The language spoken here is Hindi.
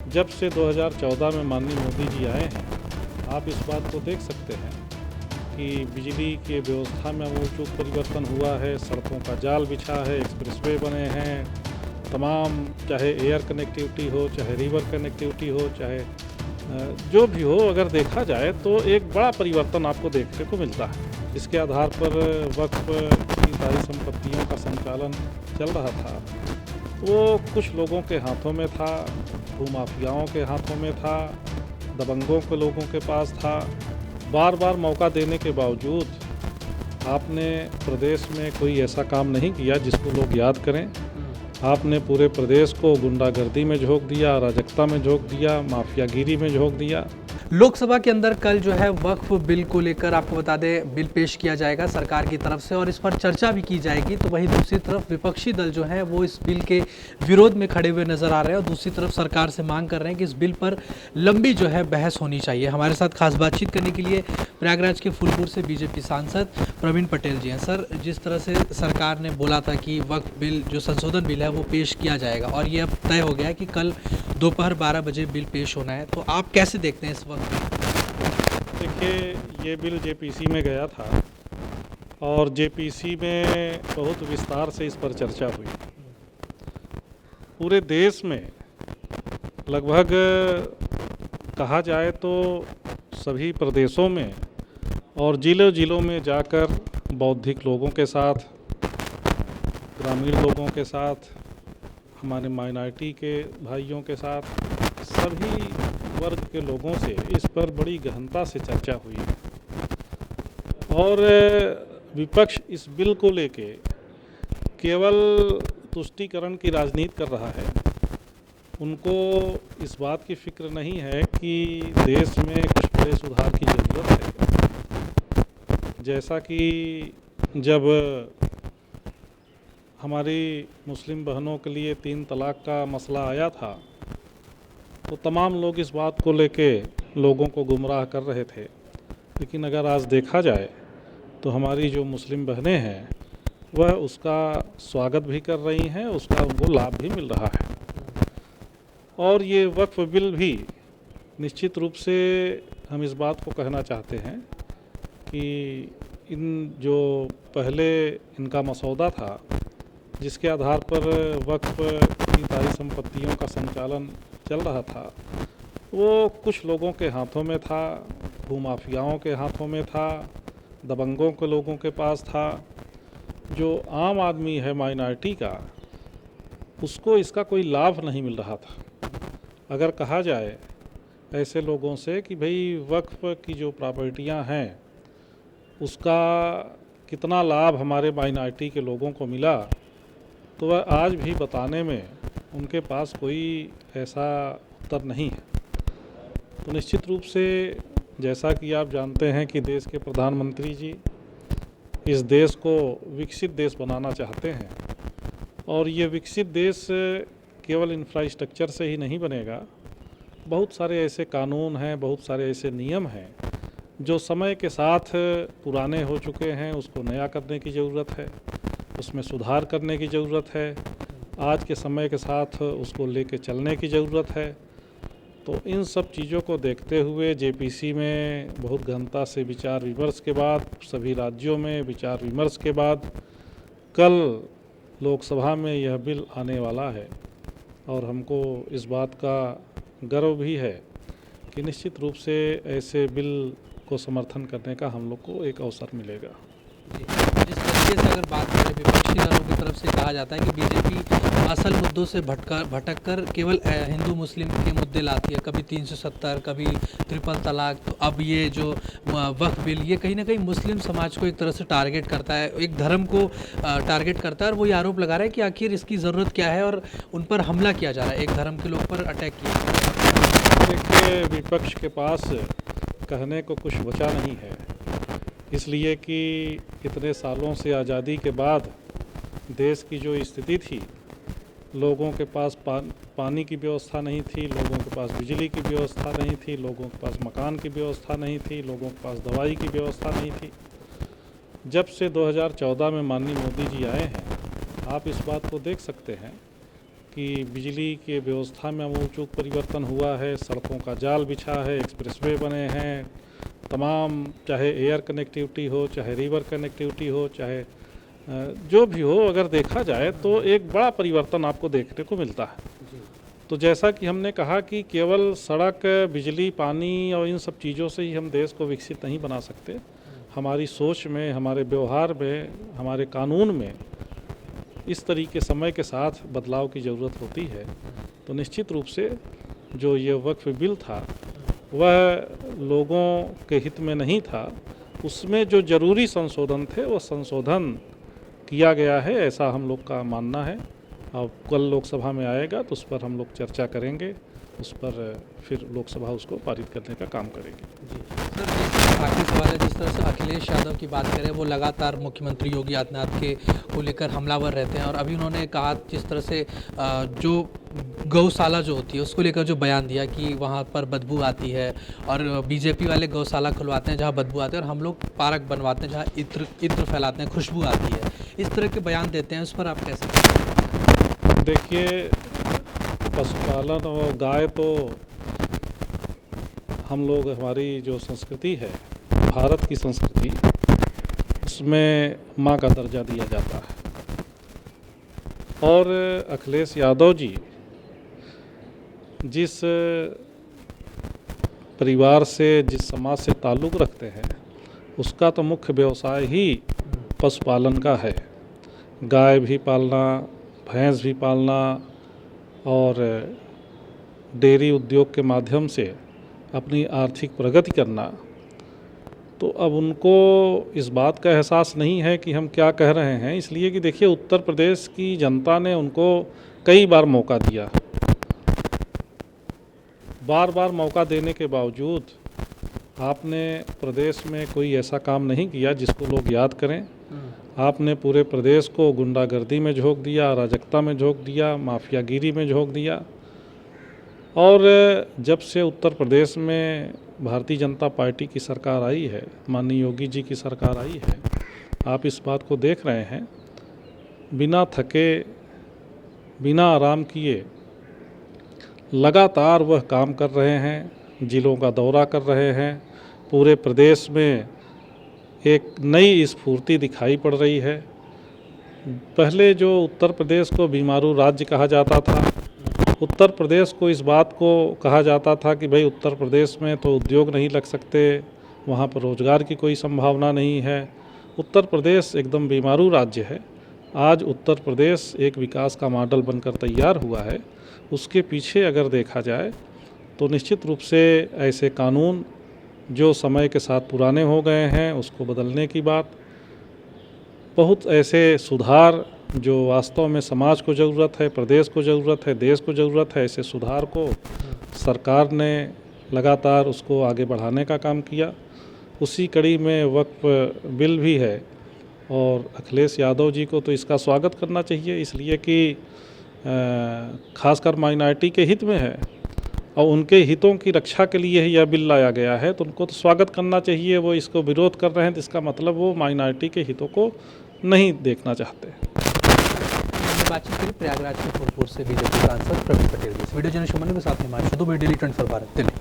जब से 2014 में माननीय मोदी जी आए हैं, आप इस बात को देख सकते हैं कि बिजली के व्यवस्था में अमूलचूल परिवर्तन हुआ है। सड़कों का जाल बिछा है, एक्सप्रेसवे बने हैं, तमाम चाहे एयर कनेक्टिविटी हो, चाहे रिवर कनेक्टिविटी हो, चाहे जो भी हो, अगर देखा जाए तो एक बड़ा परिवर्तन आपको देखने को मिलता है। इसके आधार पर वक्फ की सारी संपत्तियों का संचालन चल रहा था, वो कुछ लोगों के हाथों में था, भूमाफियाओं के हाथों में था, दबंगों के लोगों के पास था। बार बार मौका देने के बावजूद आपने प्रदेश में कोई ऐसा काम नहीं किया जिसको लोग याद करें। आपने पूरे प्रदेश को गुंडागर्दी में झोंक दिया, अराजकता में झोंक दिया, माफियागिरी में झोंक दिया। लोकसभा के अंदर कल जो है वक्फ बिल को लेकर आपको बता दें बिल पेश किया जाएगा सरकार की तरफ से और इस पर चर्चा भी की जाएगी। तो वहीं दूसरी तरफ विपक्षी दल जो है वो इस बिल के विरोध में खड़े हुए नजर आ रहे हैं और दूसरी तरफ सरकार से मांग कर रहे हैं कि इस बिल पर लंबी जो है बहस होनी चाहिए। हमारे साथ खास बातचीत करने के लिए प्रयागराज के फूलपुर से बीजेपी सांसद प्रवीण पटेल जी हैं। सर, जिस तरह से सरकार ने बोला था कि वक्फ बिल जो संशोधन बिल है वो पेश किया जाएगा और ये अब तय हो गया है कि कल दोपहर 12 बजे बिल पेश होना है, तो आप कैसे देखते हैं इस वक्त? देखिए, ये बिल जेपीसी में गया था और जेपीसी में बहुत विस्तार से इस पर चर्चा हुई। पूरे देश में लगभग कहा जाए तो सभी प्रदेशों में और ज़िलों में जाकर बौद्धिक लोगों के साथ, ग्रामीण लोगों के साथ, हमारे माइनॉरिटी के भाइयों के साथ, सभी वर्ग के लोगों से इस पर बड़ी गहनता से चर्चा हुई और विपक्ष इस बिल को लेके केवल तुष्टीकरण की राजनीति कर रहा है। उनको इस बात की फिक्र नहीं है कि देश में कुछ बड़े सुधार की ज़रूरत है। जैसा कि जब हमारी मुस्लिम बहनों के लिए 3 तलाक का मसला आया था तो तमाम लोग इस बात को लेके लोगों को गुमराह कर रहे थे, लेकिन अगर आज देखा जाए तो हमारी जो मुस्लिम बहनें हैं वह उसका स्वागत भी कर रही हैं, उसका उनको लाभ भी मिल रहा है। और ये वक्फ बिल भी निश्चित रूप से हम इस बात को कहना चाहते हैं कि इन जो पहले इनका मसौदा था जिसके आधार पर वक्फ की सारी संपत्तियों का संचालन चल रहा था, वो कुछ लोगों के हाथों में था, भूमाफियाओं के हाथों में था, दबंगों के लोगों के पास था। जो आम आदमी है माइनॉरिटी का, उसको इसका कोई लाभ नहीं मिल रहा था। अगर कहा जाए ऐसे लोगों से कि भाई वक्फ की जो प्रॉपर्टियां हैं उसका कितना लाभ हमारे माइनॉरिटी के लोगों को मिला, तो वह आज भी बताने में उनके पास कोई ऐसा उत्तर नहीं है। तो निश्चित रूप से जैसा कि आप जानते हैं कि देश के प्रधानमंत्री जी इस देश को विकसित देश बनाना चाहते हैं और ये विकसित देश केवल इंफ्रास्ट्रक्चर से ही नहीं बनेगा। बहुत सारे ऐसे कानून हैं, बहुत सारे ऐसे नियम हैं जो समय के साथ पुराने हो चुके हैं, उसको नया करने की ज़रूरत है, उसमें सुधार करने की ज़रूरत है, आज के समय के साथ उसको लेके चलने की ज़रूरत है। तो इन सब चीज़ों को देखते हुए जेपीसी में बहुत गहनता से विचार विमर्श के बाद, सभी राज्यों में विचार विमर्श के बाद कल लोकसभा में यह बिल आने वाला है और हमको इस बात का गर्व भी है कि निश्चित रूप से ऐसे बिल को समर्थन करने का हम लोग को एक अवसर मिलेगा। जिस तरीके से अगर बात करें विपक्षी दलों की तरफ से कहा जाता है कि बीजेपी असल मुद्दों से भटक कर केवल हिंदू मुस्लिम के मुद्दे लाती है, कभी 370, कभी ट्रिपल तलाक, तो अब ये जो वक्फ बिल ये कहीं ना कहीं मुस्लिम समाज को एक तरह से टारगेट करता है, एक धर्म को टारगेट करता है और वो ये आरोप लगा रहा है कि आखिर इसकी ज़रूरत क्या है और उन पर हमला किया जा रहा है, एक धर्म के लोग पर अटैक किया जा रहा है। देखिए, विपक्ष के पास कहने को कुछ बचा नहीं है, इसलिए कि इतने सालों से आज़ादी के बाद देश की जो स्थिति थी, लोगों के पास पानी की व्यवस्था नहीं थी, लोगों के पास बिजली की व्यवस्था नहीं थी, लोगों के पास मकान की व्यवस्था नहीं थी, लोगों के पास दवाई की व्यवस्था नहीं थी। जब से 2014 में माननीय मोदी जी आए हैं, आप इस बात को देख सकते हैं कि बिजली के व्यवस्था में अमूलचूल परिवर्तन हुआ है, सड़कों का जाल बिछा है, एक्सप्रेसवे बने हैं, तमाम चाहे एयर कनेक्टिविटी हो, चाहे रिवर कनेक्टिविटी हो, चाहे जो भी हो, अगर देखा जाए तो एक बड़ा परिवर्तन आपको देखने को मिलता है। तो जैसा कि हमने कहा कि केवल सड़क, बिजली, पानी और इन सब चीज़ों से ही हम देश को विकसित नहीं बना सकते। हमारी सोच में, हमारे व्यवहार में, हमारे कानून में इस तरीके समय के साथ बदलाव की ज़रूरत होती है। तो निश्चित रूप से जो ये वक्फ बिल था वह लोगों के हित में नहीं था। उसमें जो ज़रूरी संशोधन थे वो संशोधन किया गया है, ऐसा हम लोग का मानना है। अब कल लोकसभा में आएगा तो उस पर हम लोग चर्चा करेंगे, उस पर फिर लोकसभा उसको पारित करने का काम करेगी। जी सर, आखिरी सवाल है, जिस तरह से अखिलेश यादव की बात करें, वो लगातार मुख्यमंत्री योगी आदित्यनाथ के को लेकर हमलावर रहते हैं और अभी उन्होंने कहा जिस तरह से जो गौशाला जो होती है उसको लेकर जो बयान दिया कि वहाँ पर बदबू आती है और बीजेपी वाले गौशाला खुलवाते हैं जहाँ बदबू आती है और हम लोग पार्क बनवाते हैं जहाँ इत्र फैलाते हैं, खुशबू आती है, इस तरह के बयान देते हैं, उस पर आप कैसे? देखिए, पशुपालन और गाय तो हम लोग, हमारी जो संस्कृति है, भारत की संस्कृति, उसमें माँ का दर्जा दिया जाता है। और अखिलेश यादव जी जिस परिवार से, जिस समाज से ताल्लुक़ रखते हैं, उसका तो मुख्य व्यवसाय ही पशुपालन का है। गाय भी पालना, भैंस भी पालना और डेयरी उद्योग के माध्यम से अपनी आर्थिक प्रगति करना। तो अब उनको इस बात का एहसास नहीं है कि हम क्या कह रहे हैं, इसलिए कि देखिए, उत्तर प्रदेश की जनता ने उनको कई बार मौका दिया। बार बार मौका देने के बावजूद आपने प्रदेश में कोई ऐसा काम नहीं किया जिसको लोग याद करें। आपने पूरे प्रदेश को गुंडागर्दी में झोंक दिया, अराजकता में झोंक दिया, माफियागिरी में झोंक दिया। और जब से उत्तर प्रदेश में भारतीय जनता पार्टी की सरकार आई है, माननीय योगी जी की सरकार आई है, आप इस बात को देख रहे हैं, बिना थके, बिना आराम किए लगातार वह काम कर रहे हैं, जिलों का दौरा कर रहे हैं। पूरे प्रदेश में एक नई स्फूर्ति दिखाई पड़ रही है। पहले जो उत्तर प्रदेश को बीमारू राज्य कहा जाता था, उत्तर प्रदेश को इस बात को कहा जाता था कि भाई उत्तर प्रदेश में तो उद्योग नहीं लग सकते, वहाँ पर रोज़गार की कोई संभावना नहीं है। उत्तर प्रदेश एकदम बीमारू राज्य है। आज उत्तर प्रदेश एक विकास का मॉडल बनकर तैयार हुआ है। उसके पीछे अगर देखा जाए तो निश्चित रूप से ऐसे कानून जो समय के साथ पुराने हो गए हैं उसको बदलने की बात, बहुत ऐसे सुधार जो वास्तव में समाज को ज़रूरत है, प्रदेश को ज़रूरत है, देश को ज़रूरत है, ऐसे सुधार को सरकार ने लगातार उसको आगे बढ़ाने का काम किया। उसी कड़ी में वक्फ बिल भी है और अखिलेश यादव जी को तो इसका स्वागत करना चाहिए, इसलिए कि खासकर माइनॉरिटी के हित में है और उनके हितों की रक्षा के लिए ही यह बिल लाया गया है, तो उनको तो स्वागत करना चाहिए। वो इसको विरोध कर रहे हैं तो इसका मतलब वो माइनॉरिटी के हितों को नहीं देखना चाहते। बातचीत करी प्रयागराज के फूलपुर से बीजेपी सांसद प्रवीण पटेल जी। वीडियो जर्नलिस्ट के साथ में डेली 24 भारत दिल्ली।